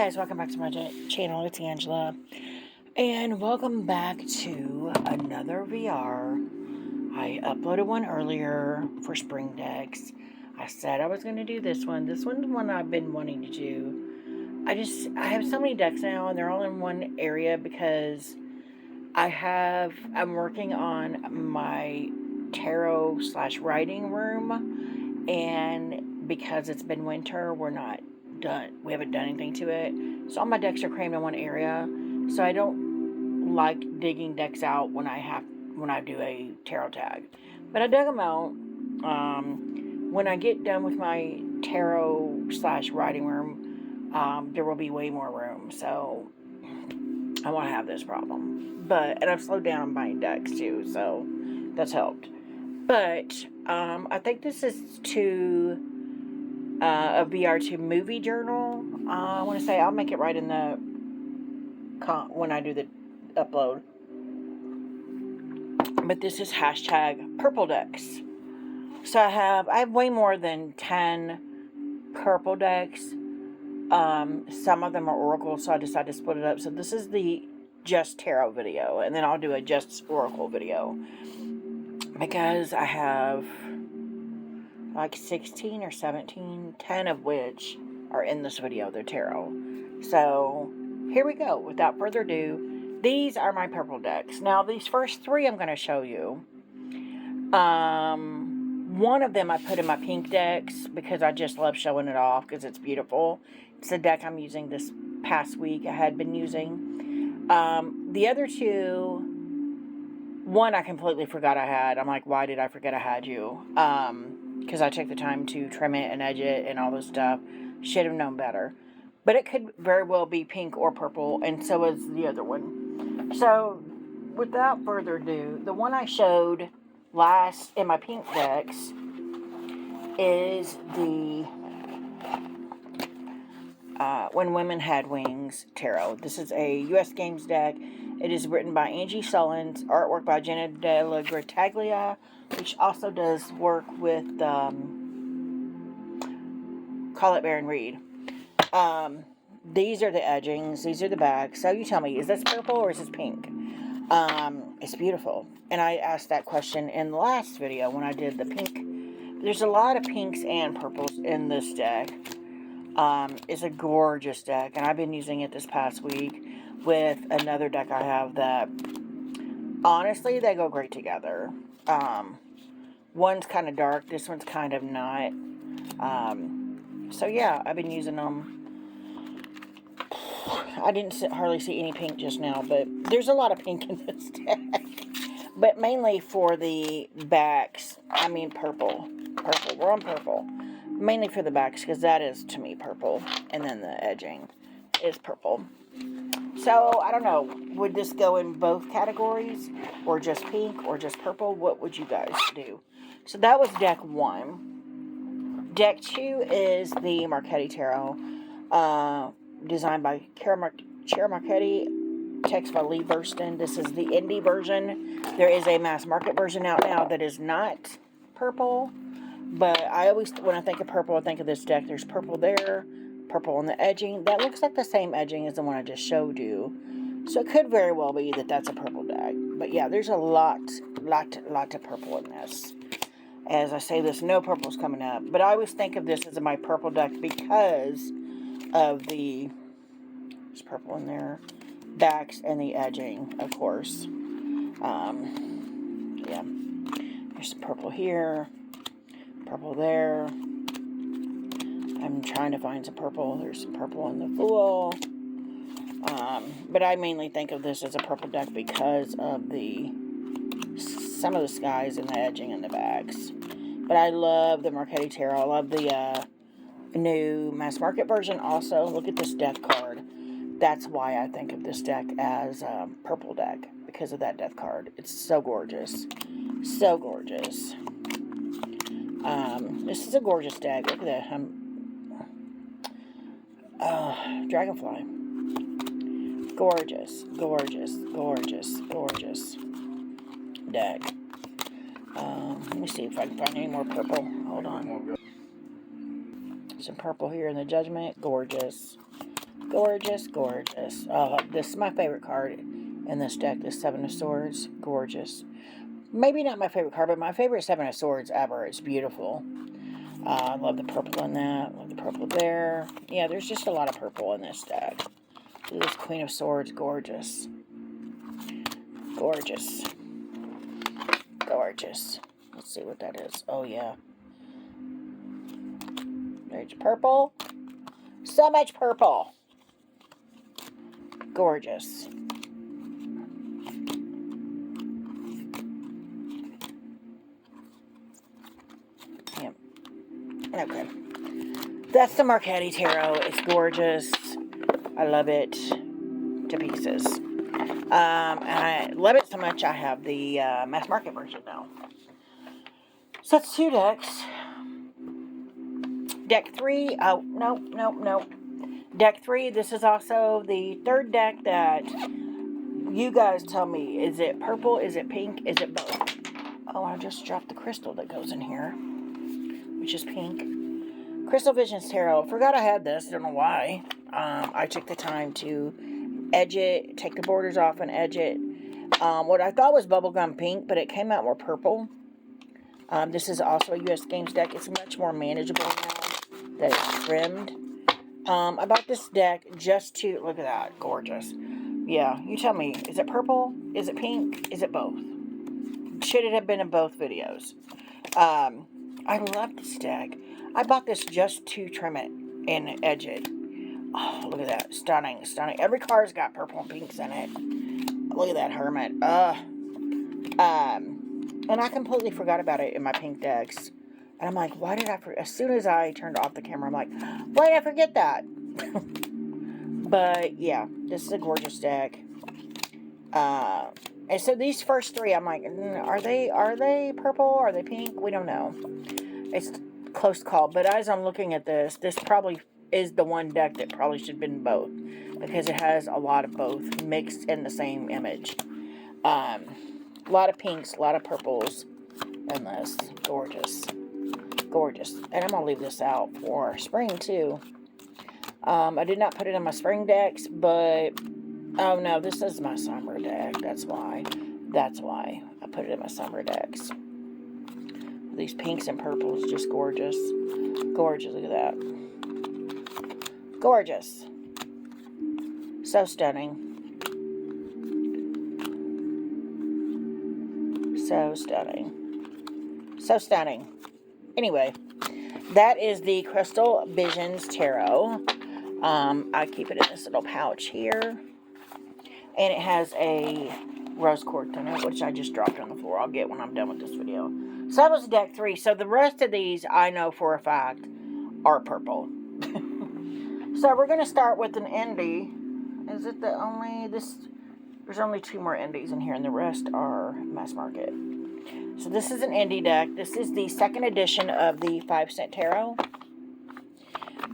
Guys, welcome back to my channel. It's Angela, and welcome back to another VR. I uploaded one earlier for spring decks. I said I was going to do this one. This one's one I've been wanting to do. I have so many decks now, and they're all in one area because I'm working on my tarot / writing room, and because it's been winter, we haven't done anything to it. So all my decks are crammed in one area. So I don't like digging decks out when I do a tarot tag. But I dug them out. When I get done with my tarot / writing room, there will be way more room. So I won't have this problem. And I've slowed down on buying decks too, so that's helped. But I think this is a VR2 movie journal. I want to say I'll make it right in the when I do the upload. But this is hashtag purple decks. So I have way more than 10 purple decks. Some of them are Oracle, so I decided to split it up. So this is the just tarot video, and then I'll do a just Oracle video, because I have like 16 or 17, 10 of which are in this video. They're tarot. So here we go. Without further ado, these are my purple decks. Now these first three I'm going to show you. One of them I put in my pink decks because I just love showing it off because it's beautiful. It's a deck I'm using this past week. I had been using. The other two, one I completely forgot I had. I'm like, why did I forget I had you? Because I took the time to trim it and edge it and all this stuff. Should have known better. But it could very well be pink or purple, and so is the other one. So, without further ado, the one I showed last in my pink decks is the When Women Had Wings Tarot. This is a U.S. Games deck. It is written by Angie Sullins, artwork by Jenna Della Grataglia, which also does work with Colette Baron Reed. These are the edgings. These are the backs. So you tell me, is this purple or is this pink? It's beautiful. And I asked that question in the last video when I did the pink. There's a lot of pinks and purples in this deck. It's a gorgeous deck, and I've been using it this past week with another deck I have that, honestly, they go great together. One's kind of dark, this one's kind of not. So yeah, I've been using them. I didn't hardly see any pink just now, but there's a lot of pink in this deck. But mainly for the backs, I mean purple. Purple, we're on purple. Mainly for the backs, because that is, to me, purple. And then the edging is purple. So, I don't know. Would this go in both categories? Or just pink? Or just purple? What would you guys do? So, that was deck 1. Deck 2 is the Marchetti Tarot. Designed by Chiara Marchetti. Text by Lee Burston. This is the indie version. There is a mass market version out now that is not purple. But I always, when I think of purple, I think of this deck. There's purple there, purple on the edging. That looks like the same edging as the one I just showed you. So it could very well be that that's a purple deck. But yeah, there's a lot of purple in this. As I say this, no purple's coming up. But I always think of this as my purple deck because of there's purple in there, backs, and the edging, of course. Yeah, there's some purple here. Purple there. I'm trying to find some purple. There's some purple in the Fool. But I mainly think of this as a purple deck because of some of the skies and the edging and the backs. But I love the Marchetti Tarot. I love the new mass market version also. Look at this death card. That's why I think of this deck as a purple deck, because of that death card. It's so gorgeous. So gorgeous. This is a gorgeous deck. Look at that. Dragonfly. Gorgeous, gorgeous, gorgeous, gorgeous deck. Let me see if I can find any more purple. Hold on. Some purple here in the Judgment. Gorgeous. Gorgeous, gorgeous. Oh, this is my favorite card in this deck, the Seven of Swords. Gorgeous. Maybe not my favorite card, but my favorite Seven of Swords ever. It's beautiful. I love the purple in that. Love the purple there. Yeah, there's just a lot of purple in this deck. Look at this Queen of Swords. Gorgeous. Gorgeous. Gorgeous. Let's see what that is. Oh, yeah. There's purple. So much purple. Gorgeous. Yep. Okay. That's the Marchetti Tarot. It's gorgeous. I love it to pieces. And I love it so much I have the mass market version now. So that's 2 decks. Deck 3. Oh, no. Deck 3. This is also the 3rd deck that you guys tell me. Is it purple? Is it pink? Is it both? Oh, I just dropped the crystal that goes in here, which is pink. Crystal Visions Tarot. Forgot I had this. Don't know why. I took the time to edge it, take the borders off and edge it. What I thought was bubblegum pink, but it came out more purple. This is also a US Games deck. It's much more manageable now that it's trimmed. I bought this deck just to, look at that, gorgeous. Yeah, you tell me, is it purple? Is it pink? Is it both? Should it have been in both videos? I love this deck. I bought this just to trim it and edge it. Oh, look at that. Stunning, stunning. Every card's got purple and pinks in it. Look at that Hermit. And I completely forgot about it in my pink decks. And I'm like, why did I forget? As soon as I turned off the camera, I'm like, why did I forget that? But, yeah, this is a gorgeous deck. And so these first 3, I'm like, are they purple? Are they pink? We don't know. It's close call. But as I'm looking at this probably is the one deck that probably should have been both, because it has a lot of both mixed in the same image. A lot of pinks, a lot of purples in this. Gorgeous. Gorgeous. And I'm going to leave this out for spring, too. I did not put it in my spring decks, but... Oh, no, this is my summer deck. That's why. That's why I put it in my summer decks. These pinks and purples, just gorgeous. Gorgeous. Look at that. Gorgeous. So stunning. So stunning. So stunning. Anyway, that is the Crystal Visions Tarot. I keep it in this little pouch here. And it has a rose quartz in it, which I just dropped on the floor. I'll get when I'm done with this video. So that was deck 3. So the rest of these, I know for a fact, are purple. So we're going to start with an indie. Is it the only... There's only 2 more indies in here, and the rest are mass market. So this is an indie deck. This is the 2nd edition of the 5-cent tarot.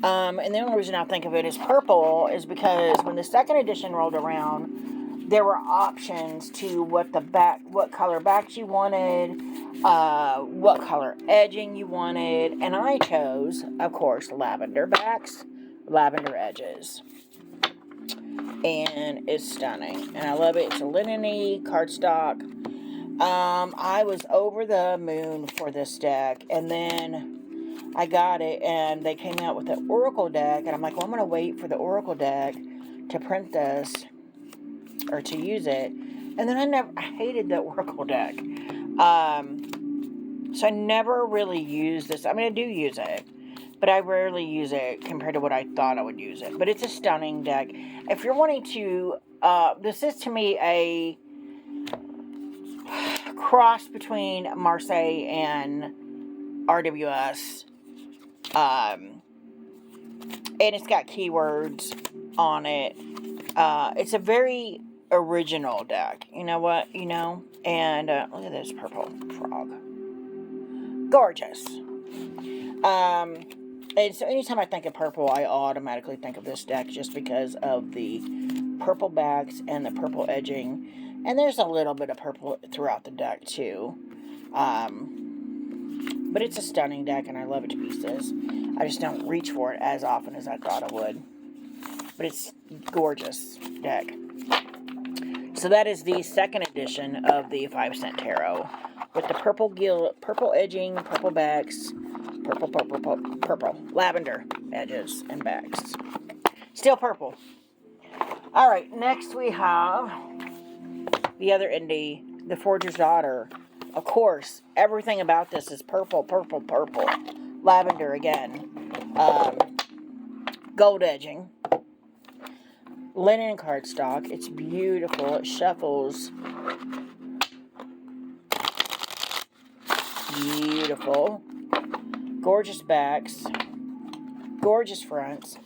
And the only reason I think of it as purple is because when the 2nd edition rolled around, there were options to what color backs you wanted, what color edging you wanted, and I chose, of course, lavender backs, lavender edges. And it's stunning. And I love it. It's a linen-y cardstock. I was over the moon for this deck, and then I got it, and they came out with the Oracle deck, and I'm like, well, I'm going to wait for the Oracle deck to print this, or to use it, and then I hated the Oracle deck, so I never really used this. I mean, I do use it, but I rarely use it compared to what I thought I would use it, but it's a stunning deck. If you're wanting to, this is to me a cross between Marseille and RWS. And it's got keywords on it. It's a very original deck. You know what? You know? And look at this purple frog. Gorgeous. And so anytime I think of purple, I automatically think of this deck just because of the purple backs and the purple edging. And there's a little bit of purple throughout the deck, too. But it's a stunning deck, and I love it to pieces. I just don't reach for it as often as I thought I would. but it's gorgeous deck. So that is the second edition of the 5-cent tarot with the purple edging, purple backs, purple, lavender edges and backs. Still purple. All right, next we have the other indie, The Forger's Daughter. Of course, everything about this is purple. Lavender again. Gold edging. Linen cardstock. It's beautiful. It shuffles. Beautiful. Gorgeous backs. Gorgeous fronts.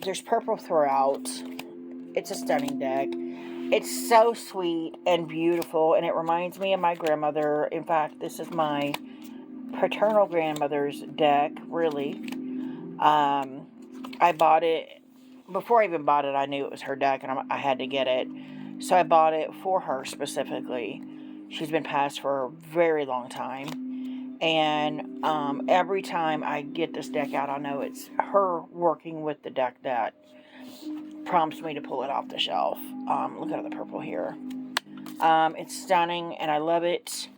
There's purple throughout. It's a stunning deck. It's so sweet and beautiful, and it reminds me of my grandmother. In fact, this is my paternal grandmother's deck, really. I bought it. Before I even bought it, I knew it was her deck, and I had to get it. So I bought it for her specifically. She's been passed for a very long time. And every time I get this deck out, I know it's her working with the deck that prompts me to pull it off the shelf. Look at the purple here. It's stunning, and I love it.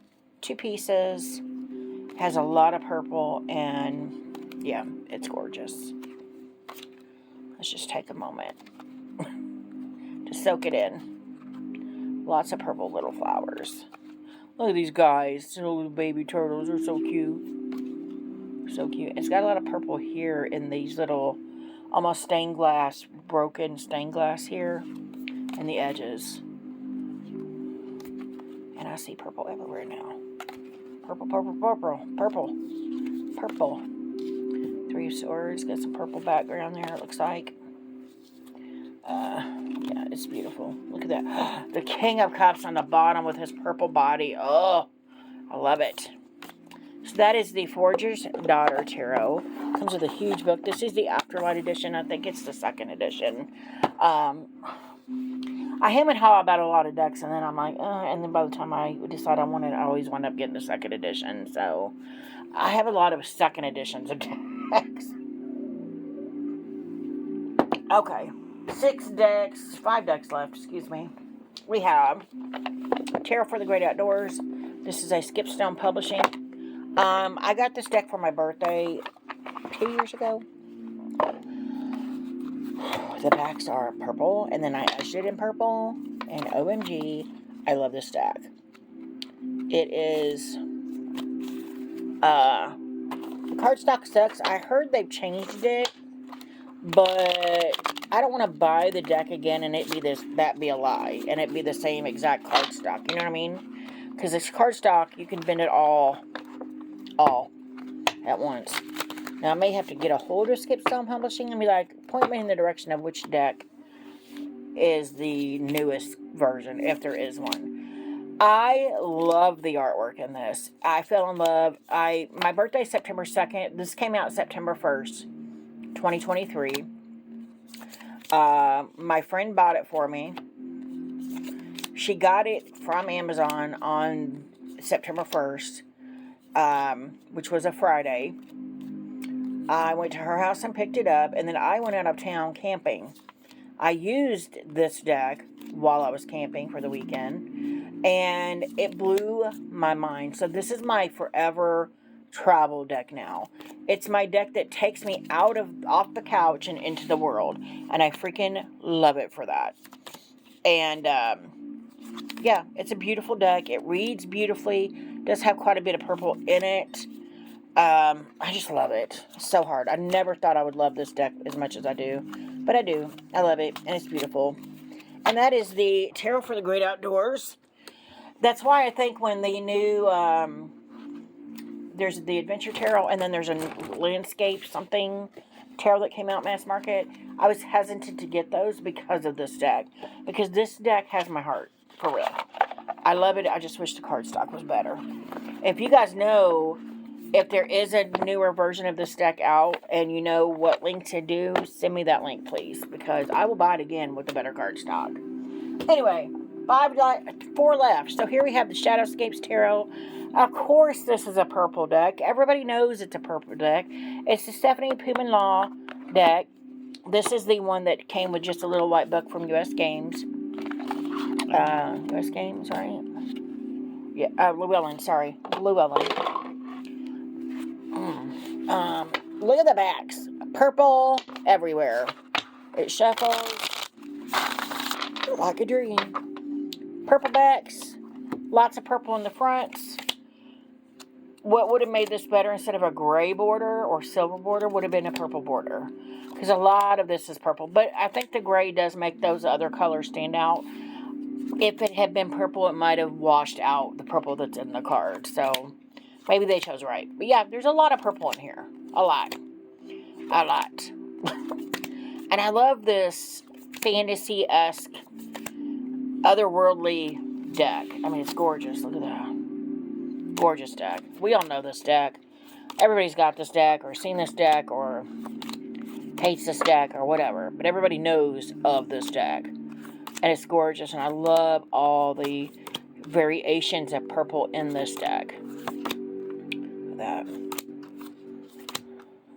2 pieces. Has a lot of purple, and yeah, it's gorgeous. Let's just take a moment to soak it in. Lots of purple little flowers. Look at these guys. Little baby turtles. They're so cute. So cute. It's got a lot of purple here in these little almost stained glass, broken stained glass here. And the edges. And I see purple everywhere now. Purple. 3 of Swords. Got some purple background there, it looks like. Yeah, it's beautiful. Look at that. The King of Cups on the bottom with his purple body. Oh, I love it. So that is the Forger's Daughter Tarot. Comes with a huge book. This is the Afterlight edition. I think it's the 2nd edition. I hem and haw about a lot of decks, and then I'm like, and then by the time I decide I want it, I always wind up getting the 2nd edition. So I have a lot of 2nd editions of decks. Okay, 5 decks left, excuse me. We have Tarot for the Great Outdoors. This is a Skipstone Publishing. I got this deck for my birthday 2 years ago. The backs are purple, and then I etched it in purple, and OMG, I love this deck. It is, the cardstock sucks. I heard they've changed it, but I don't want to buy the deck again and that be a lie, and it be the same exact cardstock, you know what I mean? Because it's cardstock, you can bend it all at once. Now, I may have to get a hold of Skipstone Publishing and be like, point me in the direction of which deck is the newest version, if there is one. I love the artwork in this. I fell in love. My birthday is September 2nd. This came out September 1st, 2023. My friend bought it for me. She got it from Amazon on September 1st, which was a Friday. I went to her house and picked it up, and then I went out of town camping. I used this deck while I was camping for the weekend, and it blew my mind. So this is my forever travel deck now. It's my deck that takes me off the couch and into the world, and I freaking love it for that. And yeah, it's a beautiful deck. It reads beautifully. Does have quite a bit of purple in it. I just love it so hard. I never thought I would love this deck as much as I do, but I do. I love it, and it's beautiful. And that is the Tarot for the Great Outdoors. That's why I think when the new, there's the Adventure Tarot, and then there's a Landscape something tarot that came out mass market, I was hesitant to get those because of this deck. Because this deck has my heart, for real. I love it. I just wish the cardstock was better. If you guys know if there is a newer version of this deck out and you know what link to do, send me that link, please, because I will buy it again with the better cardstock. Anyway, 4 left. So here we have the Shadowscapes Tarot. Of course, this is a purple deck. Everybody knows it's a purple deck. It's the Stephanie Puman Law deck This is the one that came with just a little white book from U.S. Games. U.S. Games, right? Yeah, Llewellyn, sorry. Llewellyn. Look at the backs. Purple everywhere. It shuffles like a dream. Purple backs. Lots of purple in the fronts. What would have made this better instead of a gray border or silver border would have been a purple border. Because a lot of this is purple. But I think the gray does make those other colors stand out. If it had been purple, it might have washed out the purple that's in the card. So maybe they chose right. But yeah, there's a lot of purple in here. A lot. A lot. And I love this fantasy-esque, otherworldly deck. I mean, it's gorgeous. Look at that. Gorgeous deck. We all know this deck. Everybody's got this deck or seen this deck or hates this deck or whatever. But everybody knows of this deck. And it's gorgeous. And I love all the variations of purple in this deck. Look at that.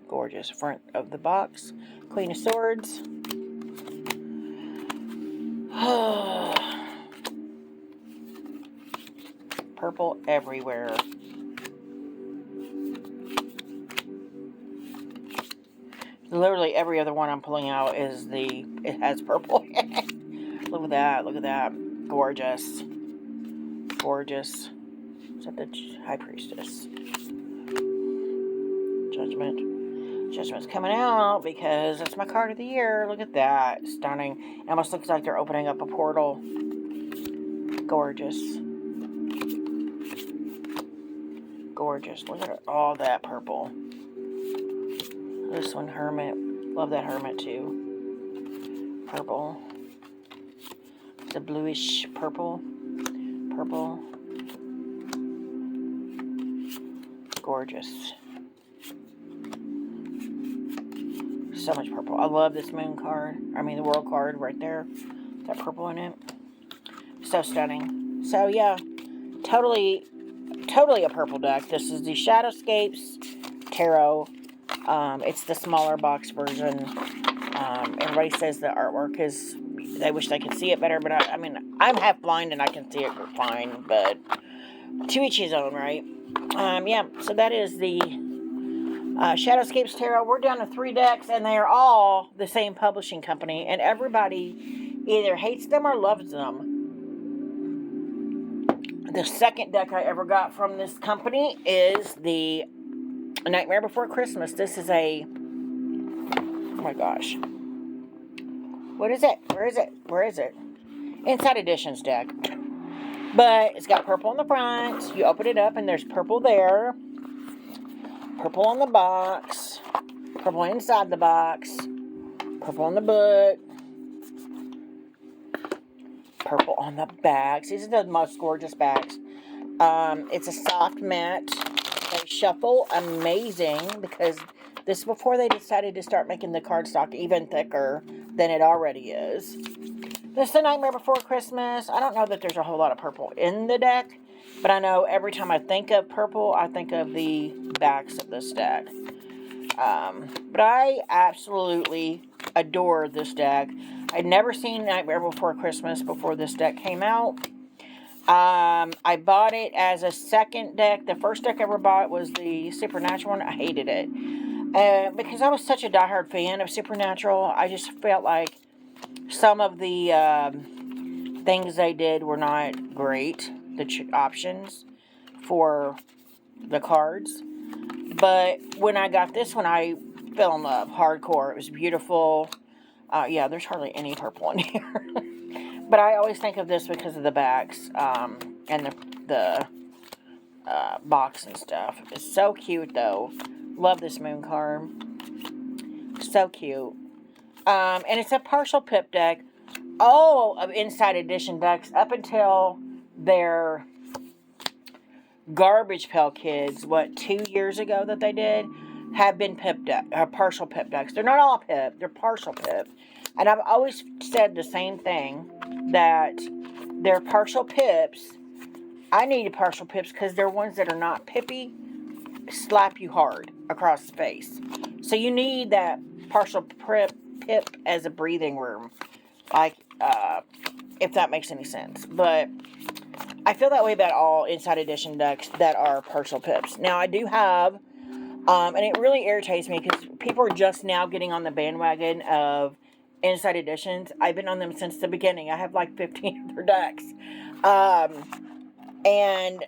Gorgeous. Front of the box. Queen of Swords. Purple everywhere. Literally every other one I'm pulling out it has purple. Look at that. Look at that. Gorgeous. Gorgeous. Is that the High Priestess? Judgment. Judgment's coming out because it's my card of the year. Look at that. Stunning. It almost looks like they're opening up a portal. Gorgeous. Gorgeous. Look at all that purple. This one, Hermit. Love that Hermit too. Purple. It's a bluish purple. Purple. Gorgeous. So much purple. I love this moon card. I mean, the world card right there. That purple in it. So stunning. So, yeah. Totally a purple deck. This is the Shadowscapes Tarot. It's the smaller box version. Everybody says the artwork is... They wish they could see it better, but I mean, I'm half blind and I can see it fine, but to each his own, right? Yeah, so that is the Shadowscapes Tarot. We're down to 3 decks, and they are all the same publishing company, and everybody either hates them or loves them. The second deck I ever got from this company is the Nightmare Before Christmas. This is a... Oh my gosh. What is it? Where is it? Where is it? Inside Editions deck. But it's got purple on the front. You open it up and there's purple there. Purple on the box. Purple inside the box. Purple on the book. Purple on the backs. These are the most gorgeous backs. It's a soft matte. They shuffle amazing because this is before they decided to start making the cardstock even thicker than it already is. This is the Nightmare Before Christmas. I don't know that there's a whole lot of purple in the deck, but I know every time I think of purple, I think of the backs of this deck. But I absolutely adore this deck. I'd never seen Nightmare Before Christmas before this deck came out. I bought it as a second deck. The first deck I ever bought was the Supernatural one. I hated it. Because I was such a diehard fan of Supernatural, I just felt like some of the things they did were not great, the options for the cards. But when I got this one, I fell in love, hardcore. It was beautiful. Yeah, there's hardly any purple in here. But I always think of this because of the backs and the box and stuff. It's so cute, though. Love this moon card. So cute. And it's a partial pip deck. All of Inside Edition decks, up until their Garbage Pail Kids, 2 years ago that they did, have been pip deck, partial pip decks. They're not all pip, they're partial pip. And I've always said the same thing, that they're partial pips. I need partial pips because they're ones that are not pippy, slap you hard across the face. So you need that partial pip as a breathing room. Like, if that makes any sense. But I feel that way about all Inside Edition decks that are partial pips. Now, I do have, and it really irritates me because people are just now getting on the bandwagon of Inside Editions. I've been on them since the beginning. I have like 15 of their decks. And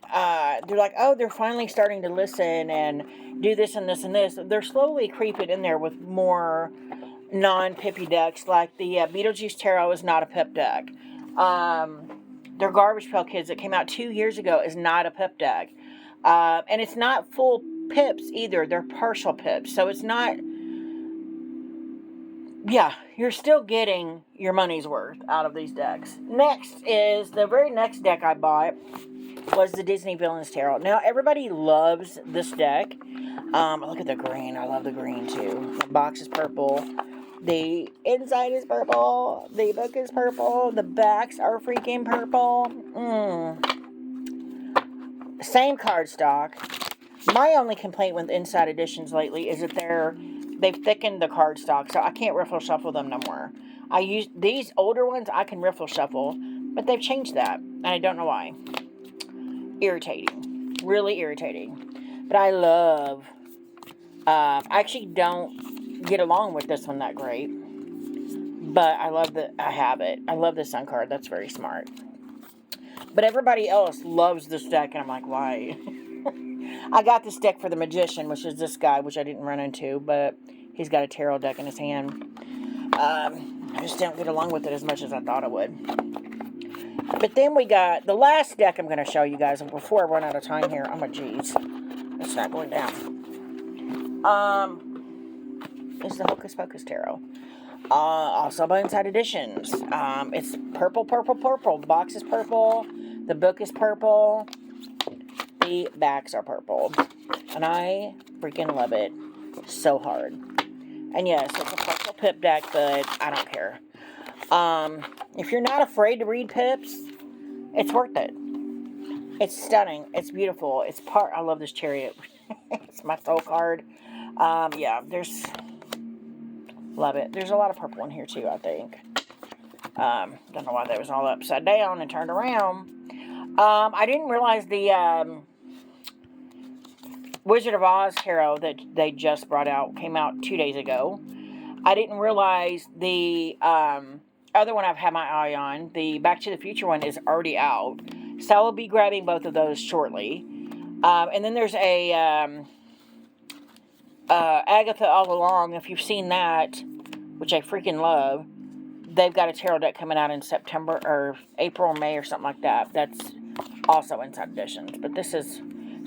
they're like, oh, they're finally starting to listen and do this and this and this. They're slowly creeping in there with more non-pippy decks. Like the Beetlejuice Tarot is not a pip deck. Their Garbage Pail Kids that came out 2 years ago is not a pip deck. And it's not full pips either. They're partial pips. So it's not... Yeah, you're still getting your money's worth out of these decks. Next is... The very next deck I bought was the Disney Villains Tarot. Now, everybody loves this deck. Look at the green. I love the green, too. The box is purple. The inside is purple. The book is purple. The backs are freaking purple. Same cardstock. My only complaint with Inside Editions lately is that they've thickened the cardstock, so I can't riffle shuffle them no more. I use these older ones. I can riffle shuffle, but they've changed that, and I don't know why. Irritating. Really irritating. But I love... I actually don't get along with this one that great. But I love that I have it. I love the Sun card. That's very smart. But everybody else loves this deck, and I'm like, why? I got this deck for the Magician, which is this guy, which I didn't run into, but he's got a tarot deck in his hand. I just don't get along with it as much as I thought I would. But then we got the last deck I'm going to show you guys, and before I run out of time here, I'm a geez. It's not going down. Is the Hocus Pocus Tarot. Also by Inside Editions. It's purple, purple, purple. The box is purple. The book is purple. The backs are purple. And I freaking love it so hard. And yes, it's a partial pip deck, but I don't care. If you're not afraid to read pips, it's worth it. It's stunning. It's beautiful. I love this Chariot. It's my soul card. Yeah, love it. There's a lot of purple in here too, I think. Don't know why that was all upside down and turned around. I didn't realize the Wizard of Oz tarot that they just brought out came out 2 days ago. I didn't realize the other one I've had my eye on, the Back to the Future one, is already out. So I will be grabbing both of those shortly. And then there's a Agatha All Along. If you've seen that, which I freaking love, they've got a tarot deck coming out in September or April or May or something like that. That's also Inside Editions. But this is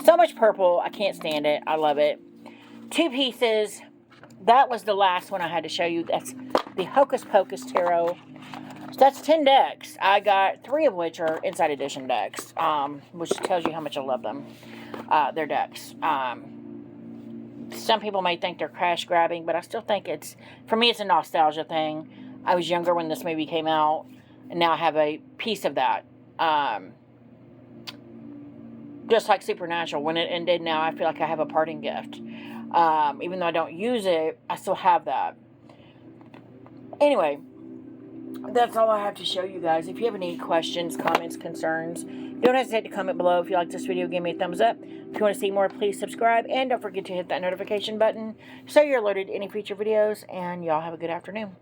so much purple. I can't stand it. I love it. 2 pieces. That was the last one I had to show you. That's the Hocus Pocus Tarot. So that's 10 decks. I got 3 of which are Inside Edition decks, which tells you how much I love them. Their decks. Some people may think they're crash grabbing, but I still think for me, it's a nostalgia thing. I was younger when this movie came out, and now I have a piece of that. Just like Supernatural, when it ended, now I feel like I have a parting gift. Even though I don't use it, I still have that. Anyway, that's all I have to show you guys. If you have any questions, comments, concerns, don't hesitate to comment below. If you like this video, give me a thumbs up. If you want to see more, please subscribe. And don't forget to hit that notification button so you're alerted to any future videos. And y'all have a good afternoon.